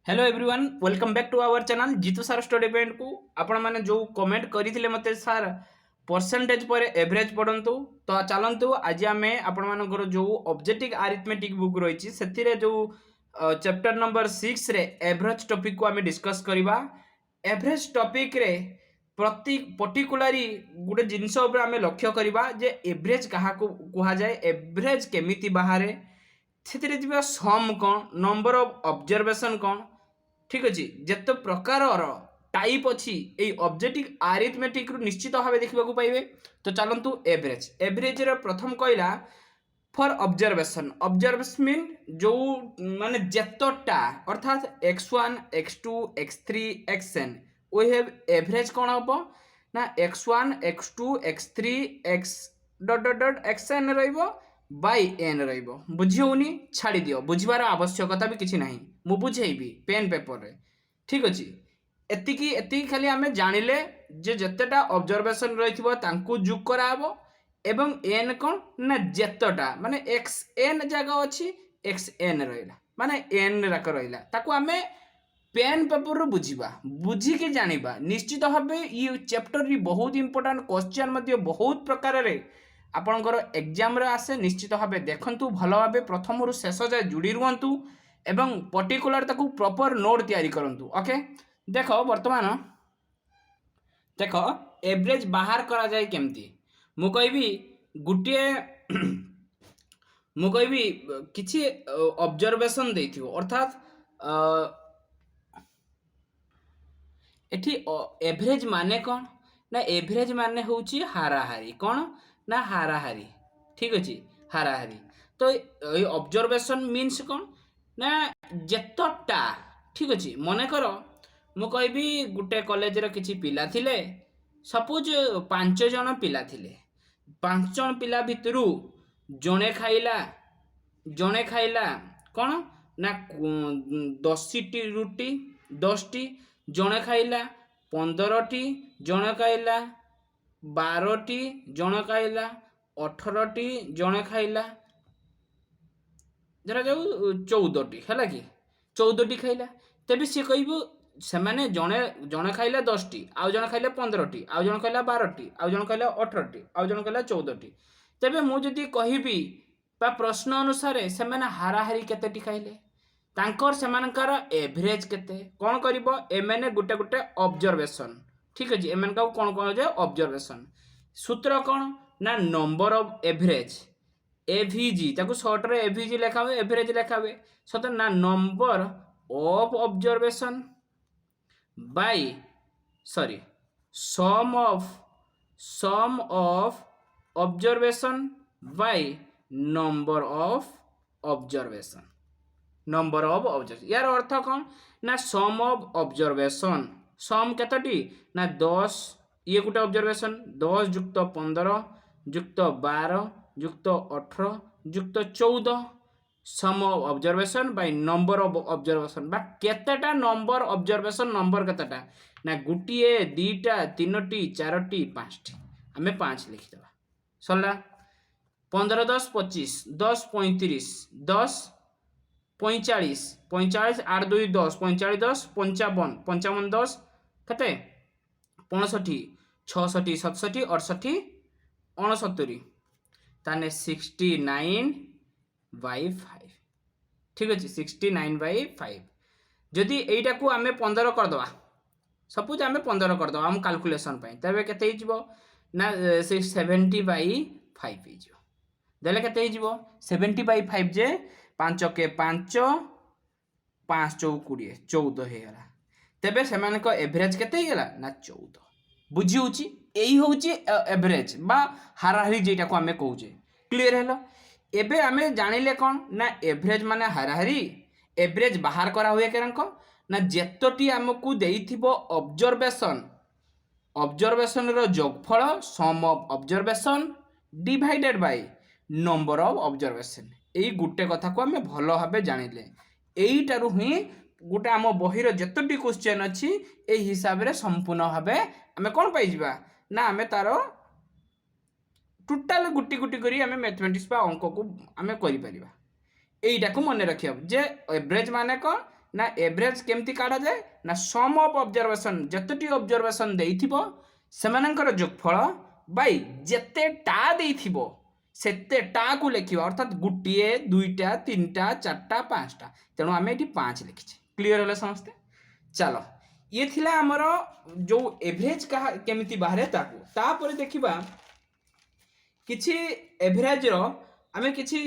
Hello everyone welcome back to our channel Jeetu sir study point को आपण माने जो कमेंट करथिले मते सार परसेंटेज पर एवरेज पढंतु तो चलंतु आज आमे आपण मानकर जो ऑब्जेक्टिव अरिथमेटिक बुक रहिछि सेथिरे जो चैप्टर नंबर 6 रे एवरेज टॉपिक को आमे डिस्कस करिबा। एवरेज टॉपिक रे प्रति पर्टिकुलरी गुटे जिंस ऊपर आमे लक्ष्य करिबा जे एवरेज कहा को कुहा जाय, एवरेज केमिति बाहरे, ସେଥିରେ ଥିବା ସମ୍ କ'ଣ, ନମ୍ବର ଅଫ୍ ଅବଜରଭେସନ୍ କ'ଣ, ଠିକ୍ ଅଛି। ଯେତେ ପ୍ରକାରର ଟାଇପ୍ ଅଛି ଏଇ ଅବଜେକ୍ଟିଭ ଆରିଥମେଟିକ୍ରୁ ନିଶ୍ଚିତ ଭାବେ ଦେଖିବାକୁ ପାଇବେ। ତ ଚାଲନ୍ତୁ ଏଭରେଜ। ଏଭରେଜର ପ୍ରଥମ କହିଲା ଫର୍ ଅବଜରଭେସନ୍। ଅବଜରଭେସନ୍ ମିନ୍ ଯେଉଁ ମାନେ ଯେତଟା ଅର୍ଥାତ୍ x1 x2 x3 xn we have average कौन हम ना x1 x2 x3 x डट डट डट xn बाय एन बुझीनी छाड़ी दियो, बुझार आवश्यकता भी किसी ना मु बुझेबी पेन पेपर रे, ठीक अच्छे। एतिकी एतिकी खाली आम जानिले जे जेतेटा ऑब्जर्वेशन रही जुग कराब एवं एन कौन ना जेतटा माने एक्स एन जगह अच्छी एक्स एन रहा माने एन राक रहा ताकू आम पेन पेपर रू बुझा बुझिकी जानिबा। निश्चित भाव ये चैप्टर बहुत इंपोर्टेंट क्वेश्चन बहुत प्रकार रे आपणकर एग्जाम रे आसे। निश्चित भाव देखंतु भल भाव प्रथम रु शेष जाए जोड़ी रुहतु एवं पर्टिकुलर ताकू प्रॉपर नोट तैयारी करंतु। ओके देख वर्तमान देख एवरेज बाहर करा जाए केमती मु कहबी गुटे मु कहबी किछि ऑब्जर्वेशन देथियो अर्थात एठी एवरेज माने कौन ना एवरेज माने होची हाराहारी कौन ना हाराहारी, ठीक अच्छे हाराहारी। तो ये ऑब्जर्वेशन मीन्स कौन ना जेतटा, ठीक अच्छे। मन कर मु कहबी गुटे कॉलेज रो किछि पिला थिले, सपोज 5 जन पिला थिले, 5 जन पिला भितरु जणे खाइला कौन ना 10टी रुटी 10टी, जणे खाइला 15टी, जणे खाइला 12टी, जणे खाइला 18टी, जणे खाइला जरा जाऊ 14टी है कि 14टी खाइला। तेबे सी कहबो से माने जणे खाइला 10टी, आउ जणे खाइला 15टी, आउ जणे खाइला 12टी, आउ जणे खाइला 18टी, आउ जणे खाइला 14टी। तेबे मु जदि कहबी बा प्रश्न अनुसार से माने हाराहारी केतेटी खाइले तांकर सेमानकर एवरेज केते कौन करिवो एमने गुटे गुटे ऑब्जर्वेशन, ठीक अछि। एमन का कौन कौन जे ऑब्जर्वेशन सूत्र कौन ना नंबर ऑफ एवरेज एवीजी ताको शॉर्ट रे एवीजी लिखा हुए, एवरेज लिखा हुए सत ना number of observation by sorry sum of observation by number of observation, number of observation यार अर्थ कौन ना सम ऑफ ऑब्जर्वेशन। सम केतटी ना 10, ये गोटे ऑब्जर्वेशन 10 जुक्त 15 जुक्त 12 जुक्त 18 जुक्त 14 sum of observation by number of observation बा केतेटा नंबर ऑब्जर्वेशन नंबर केतेटा ना गुटिए 2टा 3टी 4टी 5टी आमे 5 लिखि देबा सरला। 15 10 25 10 35 10 45 45 8 2 10 45 10 55 55 10 कते 65 66 67 68 69 ताने 69/5, ठीक अच्छे 69/5। जदि एटा को आमे 15 करदवा सपोज आमे 15 करदवा हम कैलकुलेशन पई तबे केते हिजबो ना 70/5 हिजबो देले केते हिजबो 70/5 जे 5 के 5 5 चौक 20 14 हे गला। तेबे सेमान को एवरेज केते हे गला ना 14 बुझी होची। एही होची एवरेज बा हाराहारी जेटा को आमे कहूचे, क्लियर हेलो। एबे आमे जानिले कोन ना एवरेज माने हाराहारी। एवरेज बाहर करा हुए केरंको ना जेतोटी हमकु देइथिबो ऑब्जर्वेशन, ऑब्जर्वेशन रो जोगफल sum of observation divided by number of observation. एई गुटे कथा को आमे भलो भाबे जानिले एईटारु ही गोटे आम बहिर जतटी क्वेश्चन अच्छी ए हिसाब रे संपूर्ण भावे आमे कोन पाई जिबा ना आमे तारो टोटाल गुटी गुटी करी आमे मैथमेटिक्स बा अंक को आमे करि परिबा। एईटा को मन रखियो जे एवरेज माने कोन ना एवरेज केमती काढ़ा जाए ना sum of observation जतटी observation देइथिबो सेमानंकर जोगफल by जेतेटा देइथिबो सेतेटा को लेखिबा अर्थात गुटिए दुईटा तीनटा चारटा पांचटा तेणु आम ये 5 लिखिछे क्लियर है समस्ते। चलो ये थिला हमर जो एवरेज कहा केमिति बाहरे ताकू तापर देखिबा किछि एवरेज रो आमे किछि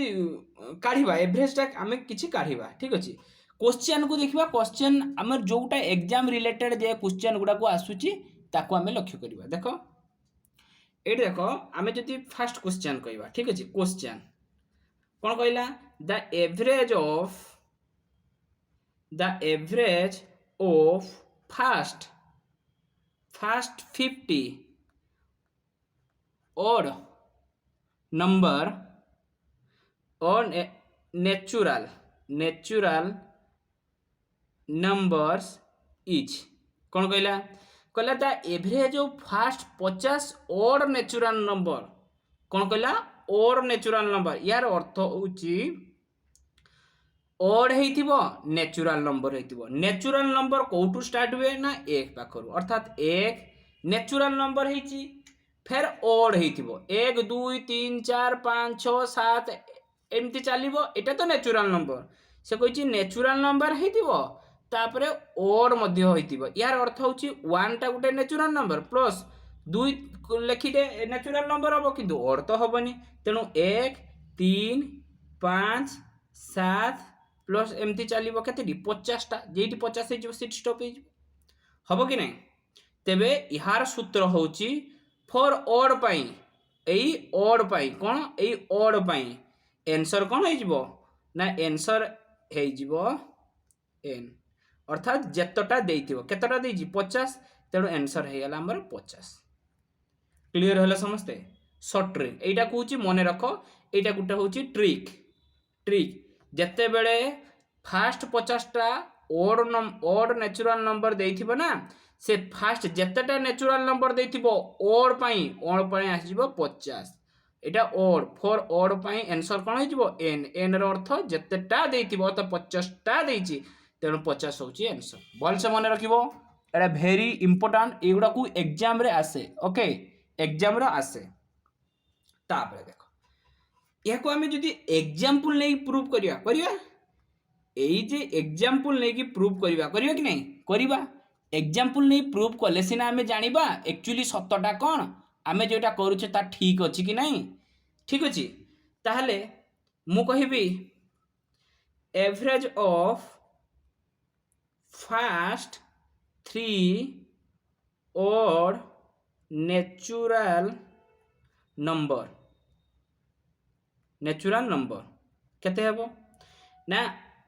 काढिबा एवरेज टा आमे किछि काढिबा ठीक अछि। क्वेश्चन को देखिबा क्वेश्चन हमर जोटा एग्जाम रिलेटेड जे क्वेश्चन गुडा को आसुची ताकू आमे लक्ष्य करिबा। देखो एठी देखो आमे जति फर्स्ट क्वेश्चन कहिबा ठीक अछि। क्वेश्चन कोन कहला the average of first 50 odd number or natural numbers each कौन कहला कहला the average of first 50 odd natural number कौन कहला odd natural number यार अर्थ होची odd हेइथिबो नेचुरल नंबर हेइथिबो नेचुरल नंबर कोठू स्टार्ट हुए ना 1 पाखरु अर्थात 1 नेचुरल नंबर हेइची फिर ओड हेइथिबो 1 2 3 4 5 6 7 एमती चलिबो एटा तो नेचुरल नंबर से कहिची नेचुरल नंबर हेइथिबो तापरे ओड मध्ये होइथिबो यार अर्थ होची 1 टा गुटे नेचुरल नंबर प्लस 2 लिखिदे नेचुरल नंबर हबो किंतु ओड तो हबनी तेनु 1 3 5 7 प्लस एमती चलिबो केतेडी 50 टा जेठी 50 हे जो सीट स्टॉप हे हबो कि नै तेबे इहार सूत्र होची फॉर ओड पाई एई ओड पाई कोन एई ओड पाई आंसर कोन हे जिवो ना आंसर हे जिवो n अर्थात जेतटा देइथिबो केतटा देइजी 50 तेणु आंसर हे गेला हमर 50 क्लियर होला समस्ते शॉर्ट ट्रिक एटा कहूची मने रखो एटा गुटे होची ट्रिक जत्ते बेले फर्स्ट 50 टा ओड नेचुरल नंबर देइथिबो ना से फर्स्ट जत्तेटा नेचुरल नंबर देइथिबो ओड पाई आसीबो 50 एटा ओड फॉर ओड पाई आंसर कोन हेजिबो n रो अर्थ जत्तेटा देइथिबो तो 50 टा देइची तेणु 50 होची आंसर बोल से मने रखिबो एटा वेरी इंपोर्टेंट एगुडा को एग्जाम रे आसे ओके एग्जाम रो आसे तापर देखो याको हमें जदि एग्जांपल नै प्रूव करिया एई जे एग्जांपल नै कि प्रूव करिया कि नै करिबा एग्जांपल नै प्रूव कले सिना हमें जानिबा एक्चुअली सत्यटा कोन आमे जेटा करूछे ता ठीक अछि कि नै ठीक अछि ताहले मु कहिबी average of first 3 odd natural number केते हेबो ना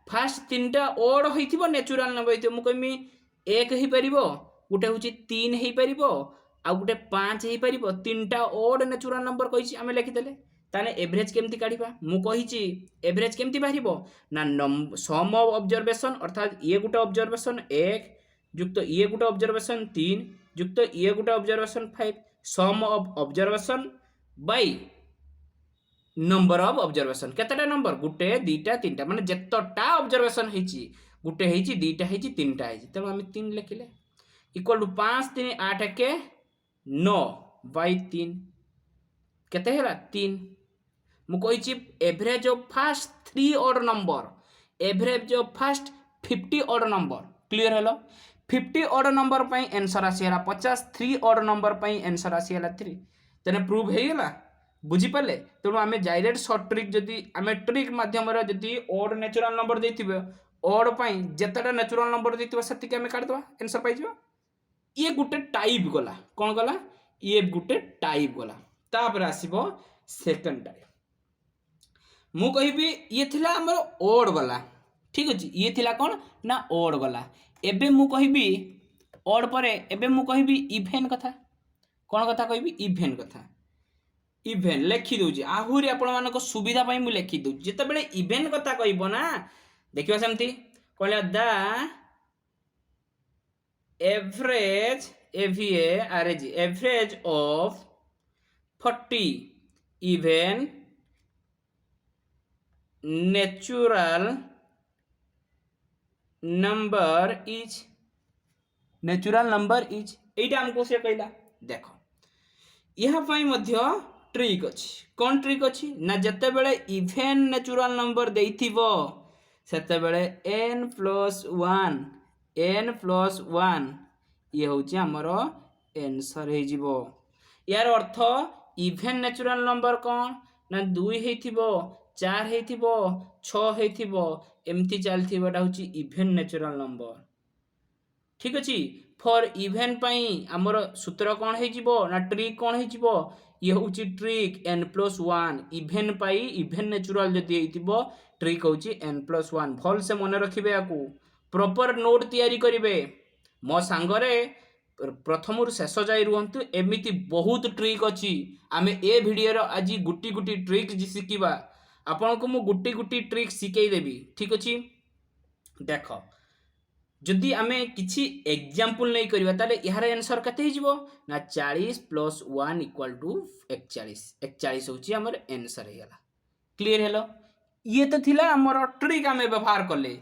फर्स्ट तीनटा ओड होइथिबो नेचुरल नंबर होइथिबो मु कहिमी 1 ही परिबो गुटे होची 3 ही परिबो आ गुटे 5 ही परिबो तीनटा ओड नेचुरल नंबर कहिची आमे लिखि देले ताने एवरेज केमती काढिबा मु कहिची एवरेज केमती बाहिबो ना सम ऑफ ऑब्जर्वेशन अर्थात ये गुटे ऑब्जर्वेशन 1 युक्त ये गुटे ऑब्जर्वेशन 3 युक्त ये गुटे observation 5 sum of observation by number of observation केतेटा नंबर गुटे दीटा तीनटा माने जेतटा ऑब्जर्वेशन हेची गुटे हेची दीटा हेची तीनटा हेची तेणु आम 3 लिखिले इक्वल टू 5 3 8 के 9 बाय 3 केते हेला 3 मु कहिची average of first 3 odd number average of first 50 odd number clear हेलो 50 ऑड नंबर पई आंसर आसीला 50 3 ऑड नंबर पई आंसर आसीला 3 तने प्रूव हे गेला बुझी पाले तेणु आम डायरेक्ट शॉर्ट ट्रिक जदि आम ट्रिक माध्यम जदि ओड नेचुरल नंबर देथिबे ओड पाई जेतेटा नेचुरल नंबर देथिबे सेति के आम काट दवा आंसर पाइ जिवो ये गुटे टाइप गला कोन गला ये गुटे टाइप गला तापर आसीबो सेकंड टाइप मु कहिबी ये थिला हमर ओड गला ठीक अछि ये थिला कोन ना ओड गला एबे मु कहिबी ओड परे एबे मु कहिबी इवेन कथा कोन कथा कहिबी इवेन कथा इवेन लिखि दउजी आहुरी आपण मानको सुविधा पई मु लिखि दउ जते बेले इवेन कथा कहिबो ना देखिबा सेमती कहला the average average of 40 even natural number is natural number is एटा हमको से कहला देख यह पाई मध्य ट्रिक अच्छी कौन ट्रिक अच्छी ना जते बेले इवेन नेचुरल नंबर देइथिबो सेते बेले n प्लस 1 ये होची हमर आंसर हे जिवो यार अर्थ इवेन नेचुरल नंबर कौन ना 2 हेथिबो 4 हेथिबो 6 हेथिबो एमती चलथिबो एटा होची इवेन नेचुरल नंबर ठीक अच्छी फॉर इवेन पाई आमर सूत्र कौन हो ना ट्रिक कौन हो ये हूँ ट्रिक n+1 इवेन पाई इवेन नेचुरल जदि ट्रिक हूँ n+1 भल से मन रखिए या प्रॉपर नोट तैयारी करेंगे मो सांगरे प्रथम शेष जाए रुहतु एमती बहुत ट्रिक अच्छी आम ए भिडियो आज गुटी गुटी ट्रिक शिखा आपन को मुझे गुटी गुटी ट्रिक शिखेदेवी ठीक अच्छे देख जदि आमे किछि एग्जांपल नहीं करिवा ताले यार आंसर कते हिजबो ना 40 + 1 = 41 होची हमर आंसर हेला क्लियर हेलो ये तो थिला हमर ट्रिक आमे व्यवहार करले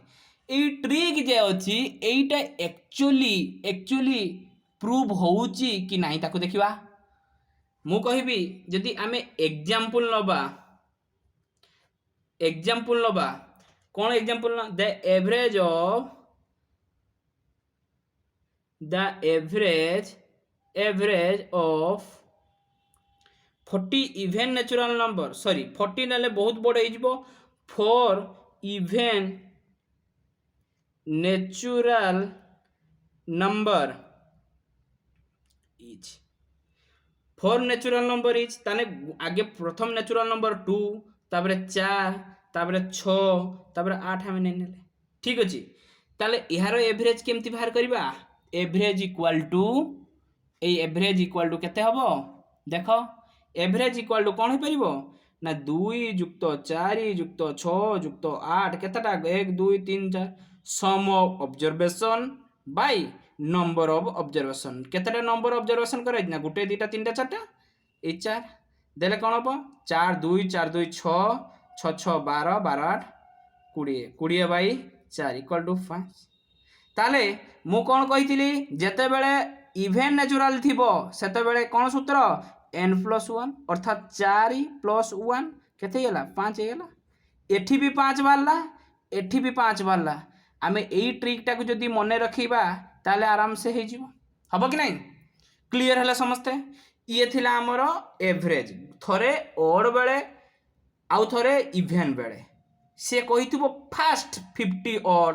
ए ट्रिक जे अछि एटा एक्चुअली प्रूव होउची कि नाही ताको देखिबा मु कहिबी जदि आमे एग्जांपल नबा कोन एग्जांपल ना the average of the average of 40 even natural number 40 नाले बहुत बड़ हो 4 even natural number is 4 natural number is ताने आगे प्रथम natural number 2 तापरे 4 तापरे 6 तापरे 8 हमें नहीं नेले ठीक अछि ताले यार एवरेज केमती बाहर करबा एवरेज इक्वल टू केते हबो देख एवरेज इक्वल टू कौन हो पारिबो ना 2 + 4 + 6 + 8 केतेटा 1 2 3 4 sum of observation by number of observation केतेटा नंबर ऑब्जर्वेशन करे ना गुटे दुटा तीनटा चारटा ए 4 देले कौन हबो 4 2 4 2 6 6 6 12 12 8 20 20 बाय 4 इक्वल टू 5 ताले मु कौन कही जेते बेले इवेन नेचुरल थिबो सेते बेले कौन सूत्र n+1 अर्थात 4 + 1 केते गेला 5 गेला एठी भी 5 बारला एठी भी 5 बारला आमे एई ट्रिक टा को जदी मने रखिबा ताले आराम से हे जिवो हबो कि नहीं क्लियर हला समझते ये थिला हमरो एवरेज थरे ओड बेले आउ थरे इवेन बेले से कहिथिबो first 50 odd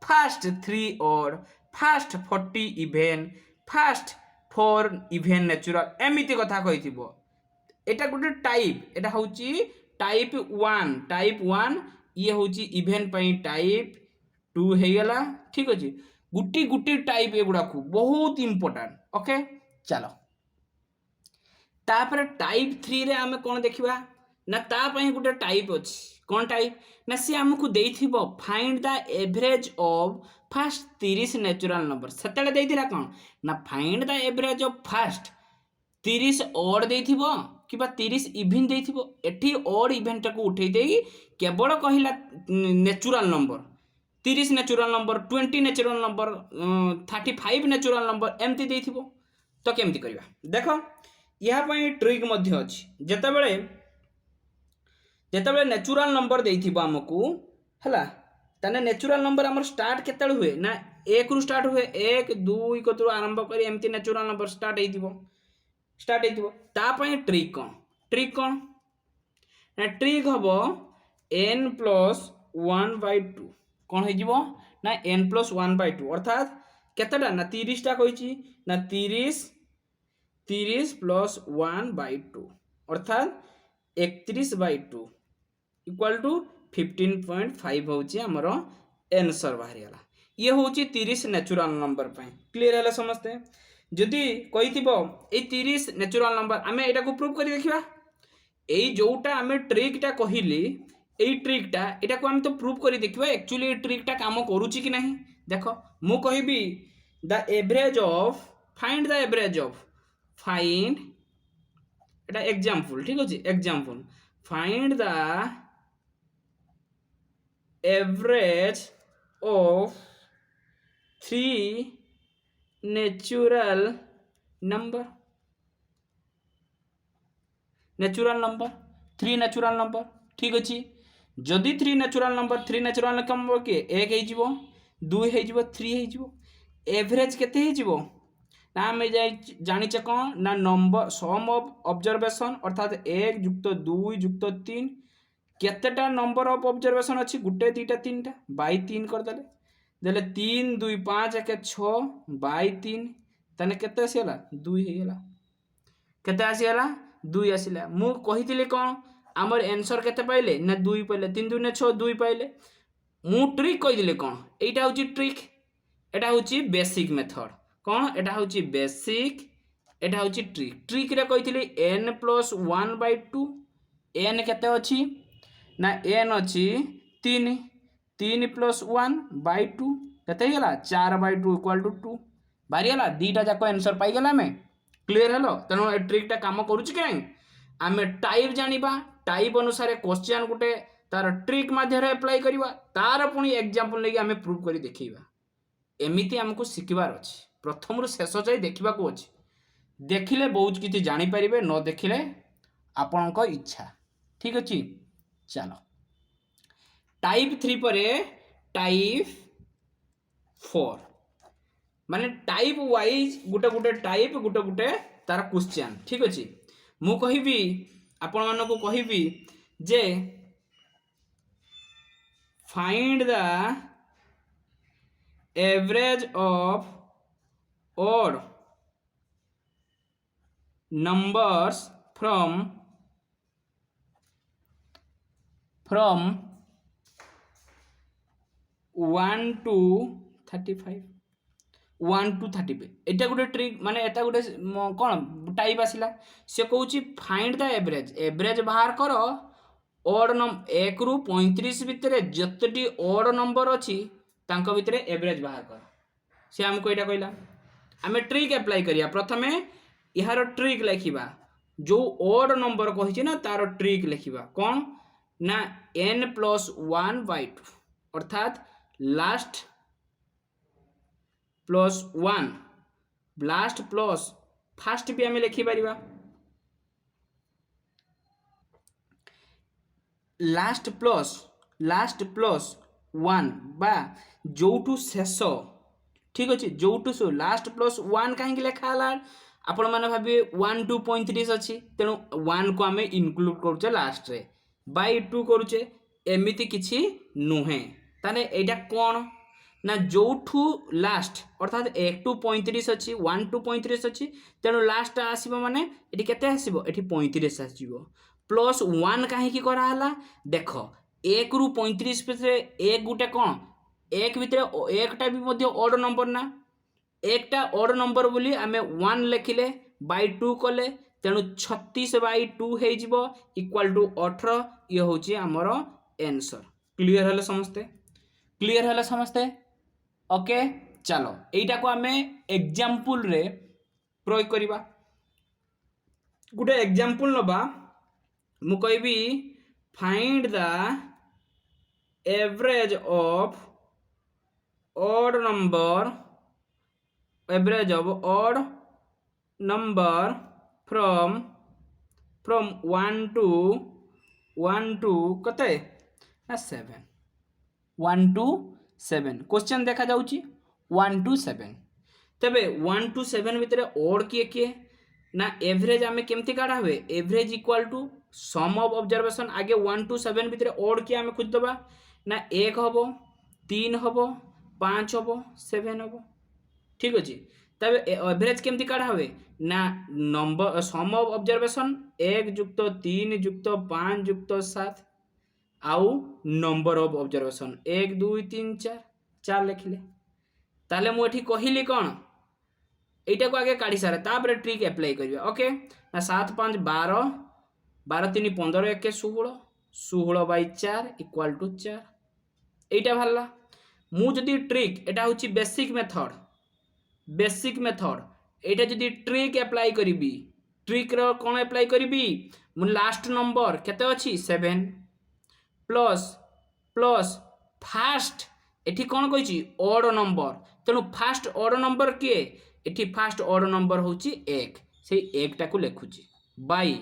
first 3 odd first 40 even first 4 even natural एमिति कथा कहिथिबो एटा गुटे टाइप एटा होची टाइप 1 ये होची इवेन पई टाइप 2 हे गेला ठीक अछि गुटी गुटी टाइप एगुडा को बहुत इंपोर्टेंट ओके चलो तापर टाइप 3 रे आमे कोन देखिबा ना ता पई गुटे टाइप अछि कौन टाइप ना सी हमको देइथिबो find the average of first 30 natural number सेतेले देइथिला कोन ना find the average of first 30 odd देइथिबो किबा 30 इवन देइथिबो एठी ओड इवेंट को उठै देई केवल कहिला natural number 30 natural number 20 natural number 35 natural number एमती देइथिबो तो केमती करबा देखो या पई ट्रिक मध्ये अछि जेतेबेले नेचुरल नंबर देइथिबो हमकु हला तने नेचुरल नंबर हमर स्टार्ट केतेल हुए ना 1 रु स्टार्ट हुए 1 2 कतरु आरंभ करी एमती नेचुरल नंबर स्टार्ट हेतिबो ता पई ट्रिक कोन ना ट्रिक हबो n+1/2 कोन हे जिवो ना n+1/2 अर्थात केतेटा ना 30 टा कहिची ना 30 + 1/2 अर्थात 31/2 इक्वल टू 15.5 होची हमरो आंसर बाहरी गला ये होची 30 नेचुरल नंबर पई क्लियर हला समझते जदी कहिथिबो ए 30 नेचुरल नंबर हमें एटा को प्रूव करी देखिबा एई जोटा हमें ट्रिक टा कहिली एई ट्रिक टा एटा को हम तो प्रूव करी देखिबा एक्चुअली ए ट्रिक टा काम करूची कि नहीं देखो मु कहिबी the average of find the average of find एटा एग्जांपल ठीक अछि example find the average of 3 natural number, natural number 3 natural number ठीक अच्छे जदि 3 natural number 3 natural number के 1 हो 2 हो 3 हो एवरेज केते हो ना आम जाचे कौन ना नंबर सम ऑफ ऑब्जर्वेशन अर्थात 1 + 2 + 3 केतेटा नंबर ऑफ ऑब्जर्वेशन अच्छी गुटे दीटा तीन टा बाई 3 करदे देले 3 2 5 1 6 बाई 3 तने केते आसीला 2 हेला केते आसीला 2 आसीला मु कहितले कोन हमर आंसर केते पाइले ना 2 पाइले 3 2 6 2 पाइले मु ट्रिक कहिदिले कोन एटा होची ट्रिक एटा होची बेसिक मेथड कोन एटा होची बेसिक एटा होची ट्रिक ट्रिक रे कहितले n + 1/2 n केते अछि ना n अछि 3 3 + 1/2 केते गेला 4/2 = 2 बारी गेला दीटा जाको आंसर पाई गेला में क्लियर हेलो तनो ए ट्रिक टा काम करूची कि नहीं आमे टाइप जानिबा टाइप अनुसार क्वेश्चन गुटे तार ट्रिक माध्यम रे अप्लाई करिवा तार पुनी एग्जांपल लेके आमे प्रूव करी देखिबा एमिति हमको सिखिबार अछि प्रथम रु शेष जाय देखिबा को अछि देखिले बहुत किछि जानि परिबे न देखिले आपनक इच्छा ठीक अछि चलो टाइप 3 परे टाइप 4 माने टाइप वाइज गुटे गुटे टाइप गुटे गुटे तार क्वेश्चन ठीक अछि मु कहिबी आपण मानको कहिबी जे find the average of odd numbers from 1 to 35 1 to 35 एटा गोटे ट्रिक माने एटा गोटे कौन टाइप आसिला से कहूची फाइंड द एवरेज एवरेज बाहर कर ऑड नंबर 1 रु 35 भितरे जतटी ऑड नंबर अछि तांको भितरे एवरेज बाहर कर से हमको एटा कहला आमे ट्रिक अप्लाई करिया प्रथमे यार ट्रिक लिखिबा जो ऑड नंबर कहिछि ना तार ट्रिक लिखिबा कौन ना n + 1/2 अर्थात last plus 1 last plus fast भी आमे लिखि परिबा लास्ट प्लस 1 बा जोटू शेष ठीक अच्छे जोटू सो लास्ट प्लस 1 कहीं लिखा है आपण मैंने भावे 1 to 35 अच्छी तेणु 1 को आम इनक्लूड करुचे लास्ट रे बाय 2 करुचे एमिति किछि नुहे ताने एटा कोन ना जोठू लास्ट अर्थात 1 to 35 अच्छी 1 to 35 अच्छी तेणु लास्ट आसीबो माने एटी केते आसीबो एटी 35 आसीबो प्लस 1 काहे की करा हला देखो 1 रु 35 पे एक गुटे कोन एक भितरे एकटा भी मध्य ऑड नंबर ना एकटा ऑड नंबर बोली आमे 1 लिखिले बाय 2 कले तेणु 36/2 हे जिवो इक्वल टू 18 ये होची हमरो आंसर क्लियर हले समस्ते ओके चलो एटा को आमे एग्जांपल रे प्रयोग करिबा गुटे एग्जांपल नबा मु कहबी find the average of odd number average of odd number from 1 to कते 7 1 to 7 क्वेश्चन देखा जाउची 1 to 7 तबे 1 to 7 भितरे odd किए ना एवरेज आमे केमती काढा हुए average equal to sum of observation आगे 1 to 7 भितरे odd किए आमे खोज दबा ना 1 हबो 3 हबो 5 हबो 7 हबो ठीक अछि तबे एवरेज केमती काढा हुए ना नंबर सम ऑफ ऑब्जर्वेशन 1 + 3 + 5 + 7 आउ नंबर ऑफ ऑब्जर्वेशन 1 2 3 4 4 लिखिले ताले मु एठी कहिली कोन एटा को आगे काढी सारे तापर ट्रिक अप्लाई करियो ओके ना 7 5 12 12 3 15 1 16 16/4 = 4 एटा भल्ला मु जदि ट्रिक एटा होची बेसिक मेथड एटा जदि ट्रिक अप्लाई करिबी ट्रिक रो कोन अप्लाई करिबी मु लास्ट नंबर केते अछि 7 प्लस फास्ट एठी कौन कही ऑड नंबर तेणु फास्ट ऑड नंबर किए एठी फास्ट ऑड नंबर होची एक से एक टाकू लिखुची बाई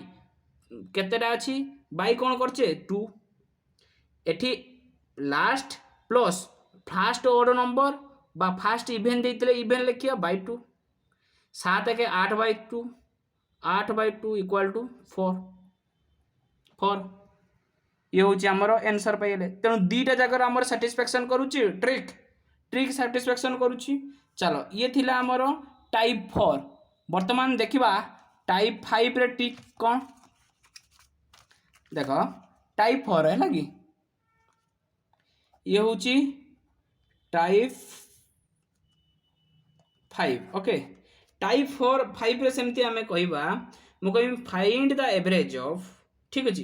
केतेटा अछि बाई कौन करछे 2 एठी last plus fast odd number बा फास्ट इवेन देइतले इवेन लिखिया बाई 2 7 के 8 बाई 2 8 बाई 2 इक्वल टू 4 4 ये हूँ आमर एनसर पाइले तेणु दीटा जगह आमर साटिस्फैक्शन करुच्ची ट्रिक ट्रिक साटिस्फैक्शन करुच्ची चलो ये थिला आमर टाइप 4 वर्तमान देखिबा टाइप 5 रे ट्रिक कौन देख टाइप 4 है कि ये हूँ टाइप 5 ओके टाइप 4 5 रे सेमती आमे कहिबा मु कहि फाइंड द एवरेज ऑफ ठीक अछि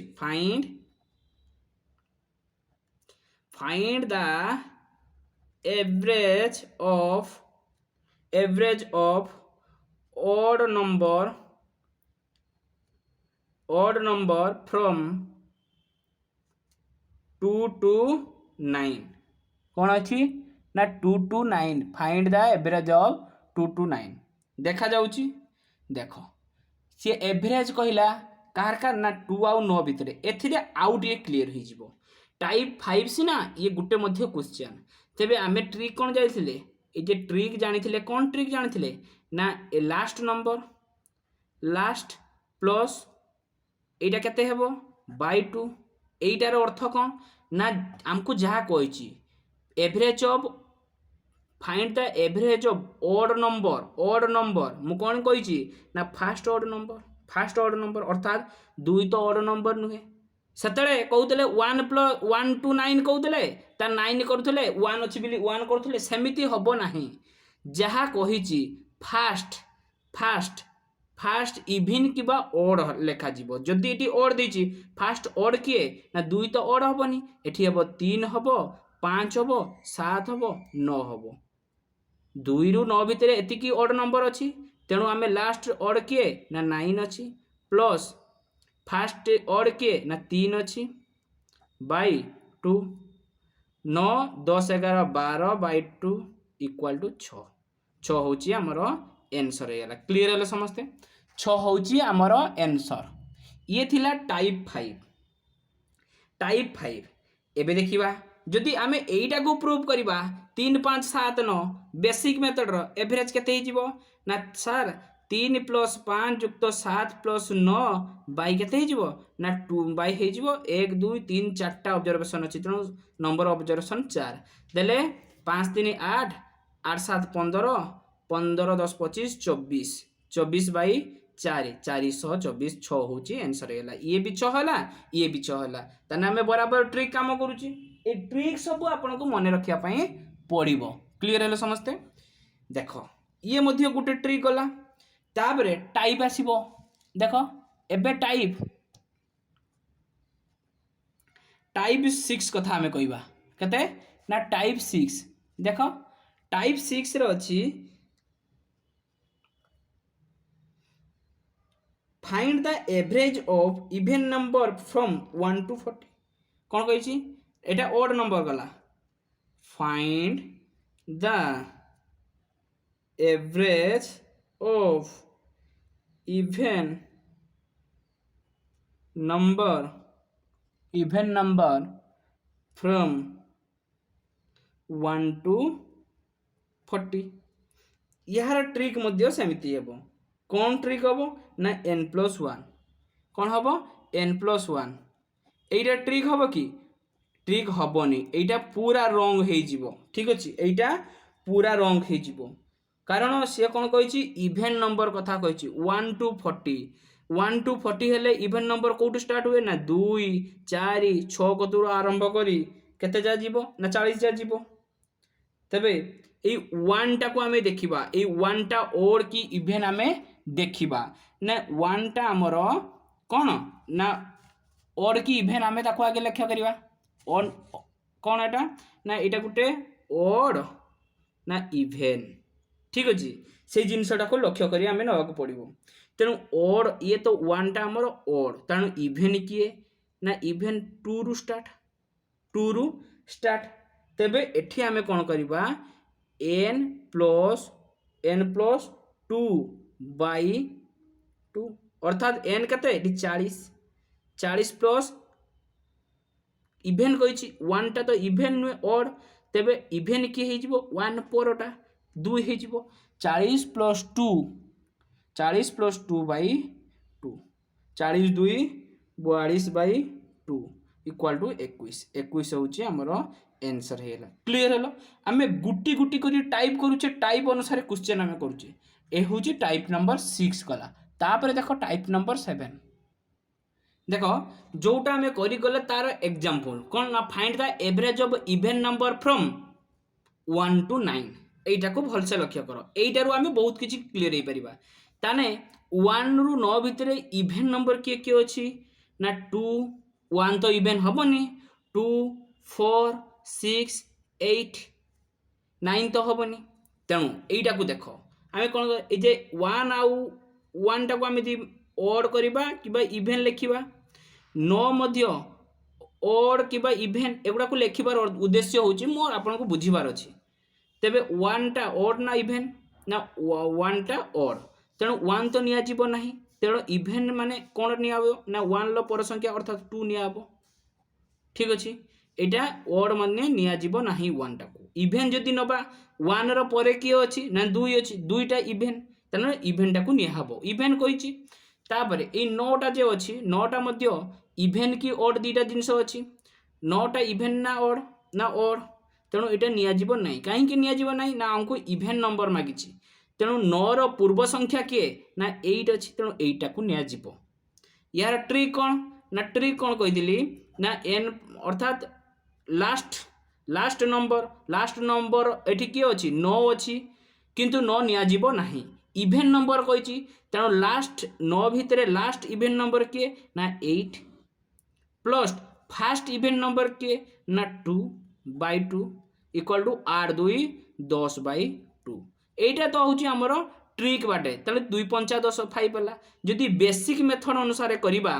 find the average of odd number from 2 to 9 कौन अच्छी ना 2 to 9 find the average of 2 to 9 देखा जाउची देखो सी एवरेज कहला कार कार ना 2 आउ 9 भितरे एथिरे आउट ये क्लियर हो जिवो टाइप 5 सीना ये गुटे मध्य क्वेश्चन तेबे आमे ट्रिक कौन जाइथिले ए जे ट्रिक जानिथिले कौन ट्रिक जानिथिले ना ए last number last plus iota केते हेबो बाय 2 एटार अर्थ कौन ना हमको जहा कहिची average of find the average of odd number मु कौन कहिची ना फास्ट ऑड नंबर अर्थात दुई तो ऑड नंबर नुहे सेतले कहूले 1 to 9 कहूले ता 9 करुले 1 अच्छी बोली 1 करुले सेमिति हबो नाही जहा कहिची फास्ट इवन किबा ऑड लेखा जीवो जदि एटी ऑड देची फास्ट ऑड किए ना दुई तो ऑड हबनी एठी हबो 3 हबो 5 हबो 7 हबो 9 हबो 2 रु 9 भितरे एतिकी ऑड नंबर अछि तेणु आमे लास्ट ऑड किए ना 9 अछि प्लस फास्ट ऑड किए ना 3 अच्छी बाई 2 9 10 11 12 बाई 2 इक्वल टू 6 हूँ आमर एनसर होगा क्लीयर है समस्ते 6 हूँ आमर एनसर ये थिला टाइप 5 एबे देखिबा जदि आमे एइटा को प्रूव करिबा 3 5 7 9 बेसिक मेथड रो एवरेज केते हिजिवो ना सर 3 + 5 + 7 + 9 बाई केते हिजिवो ना 2 बाई हिजिवो 1 2 3 4टा ऑब्जर्वेशन अछि तेणु नंबर ऑब्जर्वेशन 4 देले 5 3 8 8 7 15 15 10 25 24 24 बाई 4 424 6 होची आंसर हैला ये भी 6 हैला ये भी 6 हैला तने हमें बराबर ट्रिक काम करूची ए ट्रिक सब आपन को मन रखिया पई पड़िबो क्लियर हैला समझते देखो ये मध्य गुटे ट्रिक गला ताबरे टाइप आसीबो देखो एबे टाइप 6 कथा हमें कहबा कते ना टाइप 6 देखो टाइप 6 रे अछि find the average of even number from 1 to 40 कौन कही एटा ऑड नंबर गला find the average of even number from 1 to 40 यार ट्रिक मध्य सेमिति हेबो कौन ट्रिक हम ना n+1 कौन हम n+1 एटा ट्रिक हम कि ट्रिक हेनी एटा पूरा रंग हो ठीक अच्छे एटा पूरा रंग हो कारण सी कौन कही इवेन नंबर कथा कही 1 to 40 हेले इवेन नंबर कौटू स्टार्ट हुए ना 2 4 6 कतुर आरंभ करी केते जा जीवो ना 40 जा जीवो तबे ए 1 टा को आमे देखिबा ए 1 टा और की इवेन आमे देखिबा ना 1 टा हमर कोन ना और की इवेन आमे ताको आगे लक्ष्य करिबा ऑन कोन एटा ना एटा गुटे ओड ना इवेन ठीक अछि से जिनसटा को लक्ष्य करी आमे नवा को पड़िबो तेनु ओड ये तो 1 टा हमर ओड तानु इवेन किए ना इवेन 2 रु स्टार्ट तेबे एठी आमे कोन करबा n प्लस 2 बाई 2 अर्थात n केते 40 प्लस इभेन कही 1 टा तो इभेन नुहे ऑड तेबे इभेन किए हो 1 परटा 2 हो 40 plus 2 by 2 40 2 42 by 2 equal to 21 हूँ आमर एनसर है क्लीयर है आम गुटी गुटी कर टाइप करुचे टाइप अनुसार क्वेश्चन आम करुचे ए हूँ टाइप नंबर 6 गला तापर देख टाइप नंबर 7 देख जोटा आम कर तार एग्जांपल कौन ना find the average of even number from 1 to 9 एटा को भलसे लक्ष्य कर एटारू आम बहुत किसी क्लीयर हो पार ताने 1 रू 9 भितर इवेन नंबर किए किए अच्छी ना 2 1 तो इवेन हेनी 2 4 6 8 9 तो हेनी तेणु यहीटा को देख आम कौन ये 1 आउ 1 टाक आम ऑड करवा कि इवेन लिखा 9 ऑड कि इवेन एगुड़ा को लिखार उद्देश्य हूँ मोर आपको बुझीबार अच्छी तेबे 1 टा ऑड ना इवेन ना 1 टा ऑड तेणु 1 तो नियाजिबो नाही तेणु इवेन माने कौन नियाबो ना 1 लो पर संख्या अर्थात 2 नियाबो ठीक अच्छे एटा ऑड माने नियाजिबो नाही 1 टा को इवेन जदि नबा 1 रो परे किए अच्छी ना 2 अच्छी 2टा इवेन तेणु इवेन टा को नियाहबो इवेन कहिची तापरे ए 9टा जे अच्छी 9टा मध्य इवेन की ऑड दीटा जिनस अच्छी 9टा इवेन ना ऑड तेणु यहाँ नियाजिबो नहीं कहीं नियाजिबो नहीं ना हमको इवेन नंबर मागिची तेणु 9 रो पूर्व संख्या किए ना 8 अच्छी तेणु 8टा को नियाजिबो यार ट्रिक कौन कही ना एन अर्थात लास्ट नंबर एठी किए अच्छी 9 अच्छी किंतु 9 नियाजिबो नहीं इवेन नंबर कही तेणु लास्ट 9 भितर लास्ट इवेन नंबर किए ना 8 प्लस फास्ट इवेन नंबर किए ना 2 बाई 2 इक्वल टू 8 2 10 बाई 2 एटा तो हूँ आमर ट्रिक बाटे तेल 2 5 10 5 है जदि बेसिक मेथड अनुसार करवा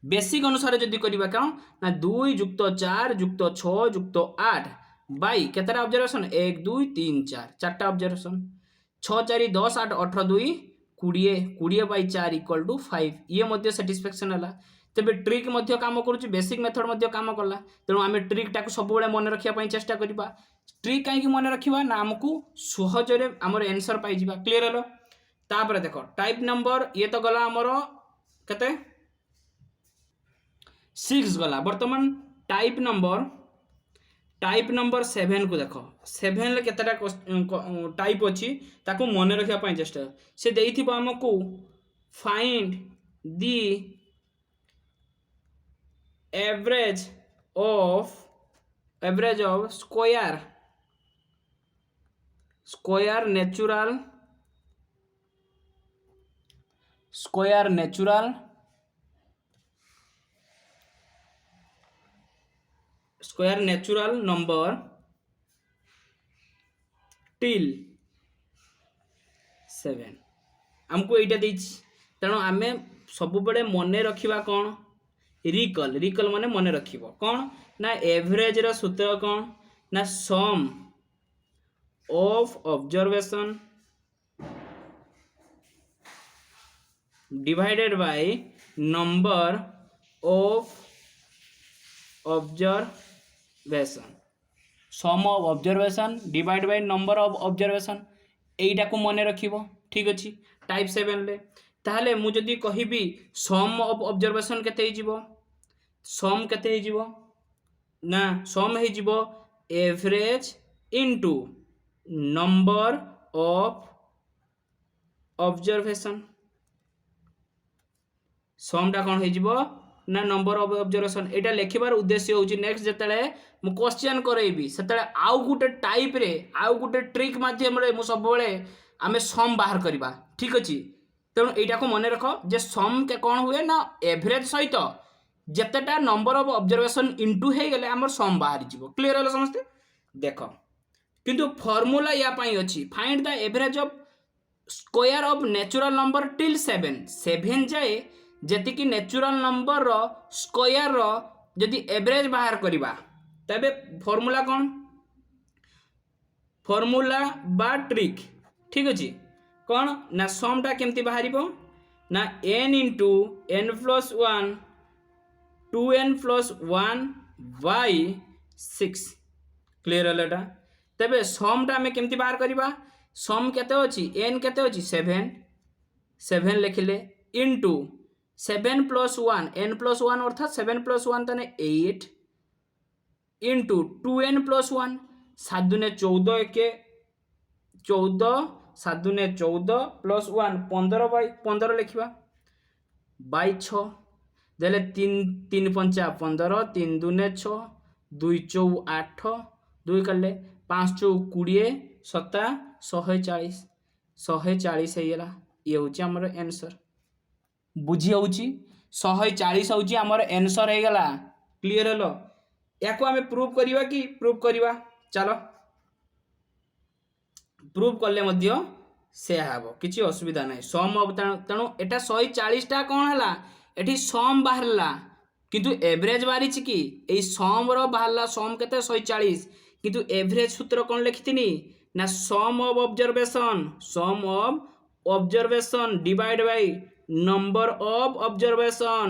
बेसिक अनुसार जदि करवा कौन ना 2 जुक्त 4 जुक्त 6 जुक्त 8 बाई केतटा ऑब्जर्वेशन 1 2 3 4 चार्टा ऑब्जर्वेशन 6 4 10 8 18 2 20 बाई 4 इक्वल टू 5 ये साटिस्फैक्शन है तेबे ट्रिक मध्य काम करुच्ची बेसिक मेथड मध्य काम कला तेणु आम ट्रिकटा को सब मन रखापी चेष्टा करवा ट्रिक कहीं मन रखा ना आमको सहजरे आमर एनसर पाई क्लीयर है तापर देख टाइप नंबर ये तो गला आमर केते 6 गला बर्तमान टाइप नंबर 7 को देख 7 केतटा टाइप अच्छी ताको मन रखापी चेष्टा से देइथिबो आमको find the average of square natural number till 7 हमको यहाँ दे तेणु आम सब बड़े मन रखा कौन रिकल माने मन रखिबो कौन ना एवरेज रो सूत्र कौन ना sum of observation divided by number of observation sum of observation divide by number of observation एटा को मन रखिबो ठीक अछि टाइप 7 ले ताहले मु जदि कहिबी सम ऑफ ऑब्जर्वेशन केते हिजिबो सम केते हिजिबो ना सम हिजिबो average into number of observation समटा कौन हिजिबो ना नंबर ऑफ ऑब्जर्वेशन एटा लिखिबार उद्देश्य होची नेक्स्ट जतले मु क्वेश्चन करैबी सेतले आउ गुटे टाइप रे आउ गुटे ट्रिक माध्यम रे मु सब बेले आमे सम बाहर करबा ठीक अछि तेणु एटा को मन रख जे सम के कौन हुए ना एवरेज सहित जितेटा नंबर ऑफ ऑब्जर्वेशन इंटू हो गले आमर सम बाहरी जीवो क्लियर है समस्ते देख किंतु फॉर्मूला या पाई अछि find the average of square of natural number till 7 जाए जेति कि नेचुरल नंबर रो स्क्वायर रो जदि एवरेज बाहर करबा तबे फॉर्मूला कौन फॉर्मूला बा ट्रिक ठीक अच्छे कौन ना समटा केमती बाहर ना n into n plus 1 2n+1/6 clear है तेबे समटा आम केमती बाहर करवा सम केते अछि n केते अछि 7 लिखिले इंटू 7+1 n+1 अर्थात 7+1 तने 8 इंटू 2n+1 7 दुने 14 के 14 7 दुने 14 प्लस 1 15 लिखा बाई 6 देले 3 पंचा 15 3 दुने 6 2 चौ 8 2 कले 5 चौ 20 7 140 140 होगा ये हूँ आमर एनसर बुझी हो 140 हूँ आमर एनसर हो गला क्लीयर हलो या आम प्रूव करवा कि प्रूव करवा चलो प्रूव कले मध्य से हम किसी असुविधा ना सम तेणु एटा 140टा कौन है एटी सम बाहरला किंतु एवरेज बाहरी कि यही सम बाहरला सम केते 140 किंतु एवरेज सूत्र कौन लिखिथिनी ना sum of observation divide by number of observation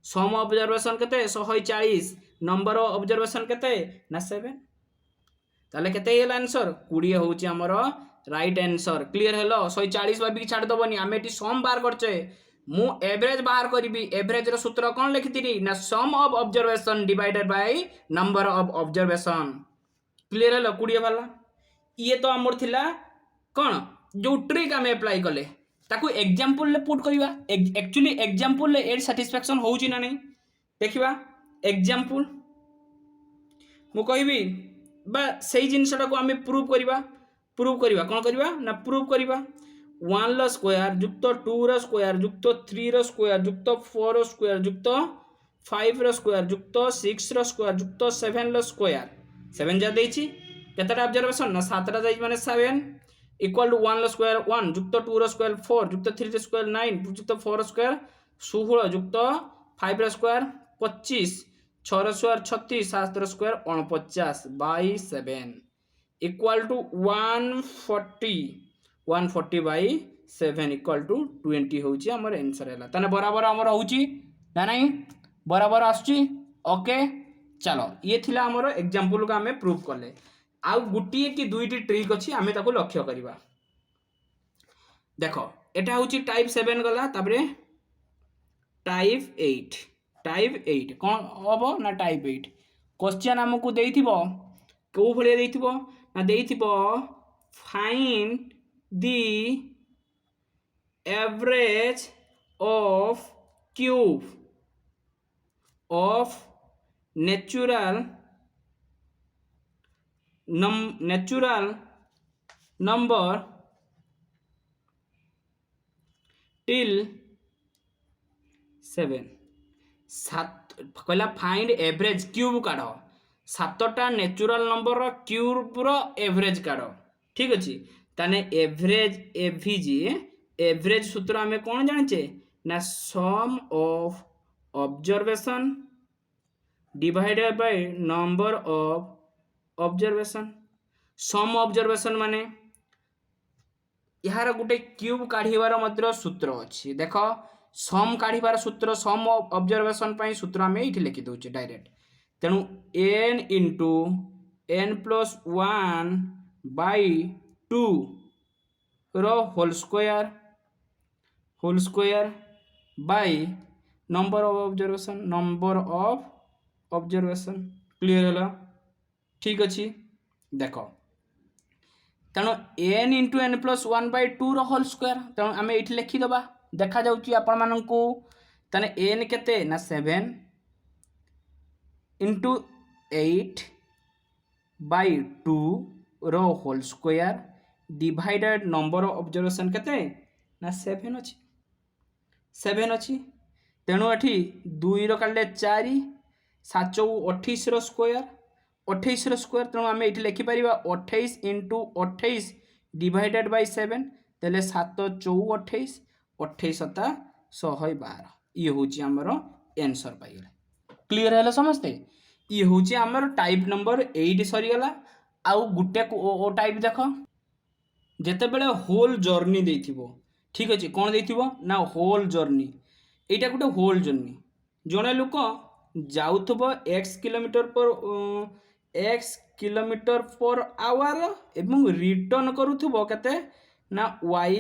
sum observation केते 140 नंबर ऑफ ऑब्जर्वेशन केते ना 7 ताले केते होला आंसर 20 होची हमर राइट आंसर क्लियर हेलो 140 भाबी छाड़ दबनी आमे एटी सम बाहर करछे मु एवरेज बाहर करी एवरेज रो सूत्र कौन लिखिथिनी ना sum of observation divided by number of observation clear हेलो 20 वाला ये तो हमर थिला कौन जो ट्रिक आमे अप्लाई कले ताकू एग्जांपल ले पुट करबा एक्चुअली एग्जांपल ले एड सैटिस्फैक्शन होउची ना नहीं देखिबा एग्जांपल मु कहबी बा सही जिनसटा को आमे प्रूव करबा कौन करबा ना प्रूव करबा 1 रो स्क्वायर युक्त 2 रो स्क्वायर युक्त 3 रो स्क्वायर युक्त 4 रो स्क्वायर युक्त 5 रो स्क्वायर युक्त 6 रो स्क्वायर युक्त 7 रो स्क्वायर 7 जा देछि केतटा ऑब्जर्वेशन ना 7 टा जाई माने 7 इक्वल टू 1 रो स्क्वायर 1 युक्त 2 रो स्क्वायर 4 युक्त 3 रो स्क्वायर 9 युक्त 4 रो स्क्वायर 16 युक्त 5 रो स्क्वायर 25 6 रो स्क्वायर 36 7 रो square 49 by 7 equal to 140 by 7 equal to 20 होची हमर आंसर हैला तने बराबर हमर होची ना नहीं बराबर आछी ओके चलो ये थिला हमर एग्जांपल को हमें प्रूव करले आउ गुटिए कि दुईटी ट्रिक अछि हमें ताको लक्ष्य करबा देखो एटा होची टाइप 7 गला तापरे टाइप 8 कौन हबो ना टाइप 8 क्वेश्चन हमकु देइथिबो को भलिया देइथिबो ना देइथिबो find the average of cube of natural number till 7 सात कहला फाइंड एवरेज क्यूब काढ़ 7टा नेचुरल नंबर क्यूब रो एवरेज काढ़ ठीक अच्छे ताने एवरेज एवीजी एवरेज सूत्र आमे कौन जाने ना sum of observation divided by number of observation sum observation माने यार गोटे क्यूब काढ़ीबार मध्य सूत्र अच्छी देख सम काढ़ीबार सूत्र सम ऑब्जर्वेशन पाई सूत्र आम ये लिखि दौचे डायरेक्ट तेणु n इंटू n+1/2 रो whole square by number of observation clear है ठीक अच्छे देख तेणु n इंटू n+1/2 रो होल स्क्वायर तेणु आम ये लिखिदबा देखा जाउची आपण माननकू तने n केते ना 7 इंटू 8/2 रो whole square divided number of observation केते ना 7 अच्छी तेणु एठी 2 रो काले 4 7 28 रो स्क्वायर 28 रो स्क्वायर तेणु आम ये लिखि परिबा 28 इंटू 28 डिवाइडेड बाय 7 तेले 7 4 28 28 7 112 ये हूँ आमर आंसर पाइगले क्लीयर है समस्ते ये हूँ आमर टाइप नंबर 8 सरीगला। आउ गुटे ओ टाइप देख जितेबले होल जर्नी देथिबो ठीक अच्छे कौन देथिबो ना होल जर्नी एटा गोटे होल जर्नी जड़े लोक जाउथबो x किलोमीटर पर आवर एवं रिटर्न करूथबो केते ना y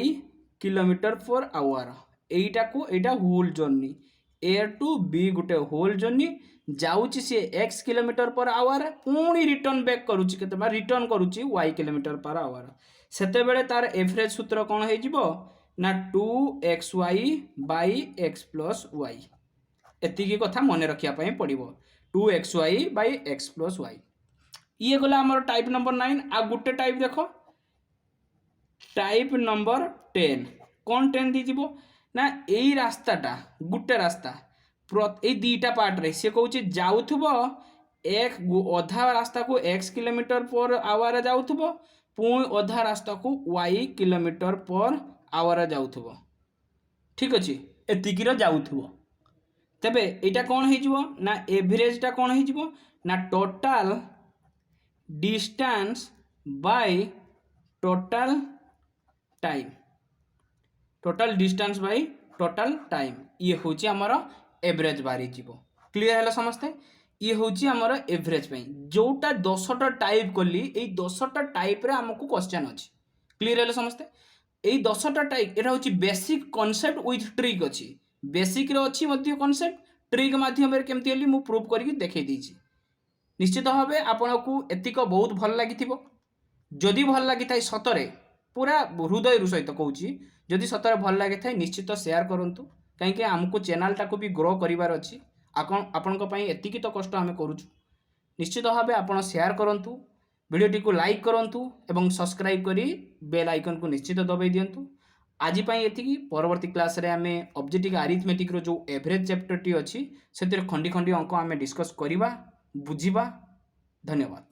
किलोमीटर पर आवर एटा को एटा whole journey A to B गोटे होल जर्नी जाउची सी x किलोमीटर पर आवर पुणी रिटर्न बैक करूची केते रिटर्न करूची y किलोमीटर पर आवर सेते बेले तार एवरेज सूत्र कौन हो ना 2xy by x plus y एतिकी कथा मन रखिया पड़ो 2xy by x plus y ये गला आमर टाइप नंबर 9 आ गुटे टाइप देख टाइप नंबर 10 कौन 10 दी ना यही रास्ताटा गुटे रास्ता ये दीटा पार्ट रे से कहूँ जाउथबो एक अधा रास्ता को x किलोमीटर पर आवर जाउथबो पुणी अधा रास्ता को y किलोमीटर पर आवर जाउथबो ठीक अच्छे एतिकीर जाउथबो तेबे एटा कौन हो ना एवरेजटा कौन हो ना total distance by total time total distance by total time ये हूँ आमर एवरेज बाहरी जीव क्लीयर है समस्ते ये हूँ आमर एवरेज जोटा 10टा टाइप कली ये 10टा टाइप रे आमको क्वेश्चन अच्छी क्लीयर है समस्ते यही 10टा टाइप यहाँ हूँ बेसिक कॉन्सेप्ट विथ ट्रिक अच्छी बेसिक रे अच्छी मध्य कॉन्सेप्ट ट्रिक माध्यम केमती हेली मु प्रूव करके देखई देछि निश्चित भाव आपन को एतिक बहुत भल लगी जदि भल लगी सतरे पूरा हृदय सहित कहूँ जदि सतरे भल लगी निश्चित शेयर करूँ कहीं आमको चैनलटा को भी ग्रो करार अच्छी आपण एतिकी तो कष्ट आम करूँ निश्चित भाव आपड़ शेयर करूँ वीडियोटी को लाइक करूँ एवं सब्सक्राइब करी बेल आइकन को निश्चित दबाई दिंतु आज एतिकी परवर्ती क्लास रे आमे ऑब्जेक्टिव अरिथमेटिक रो जो एवरेज चैप्टर टी अच्छी से खंडी खंडी अंक आमे डिस्कस करिबा बुझिबा धन्यवाद।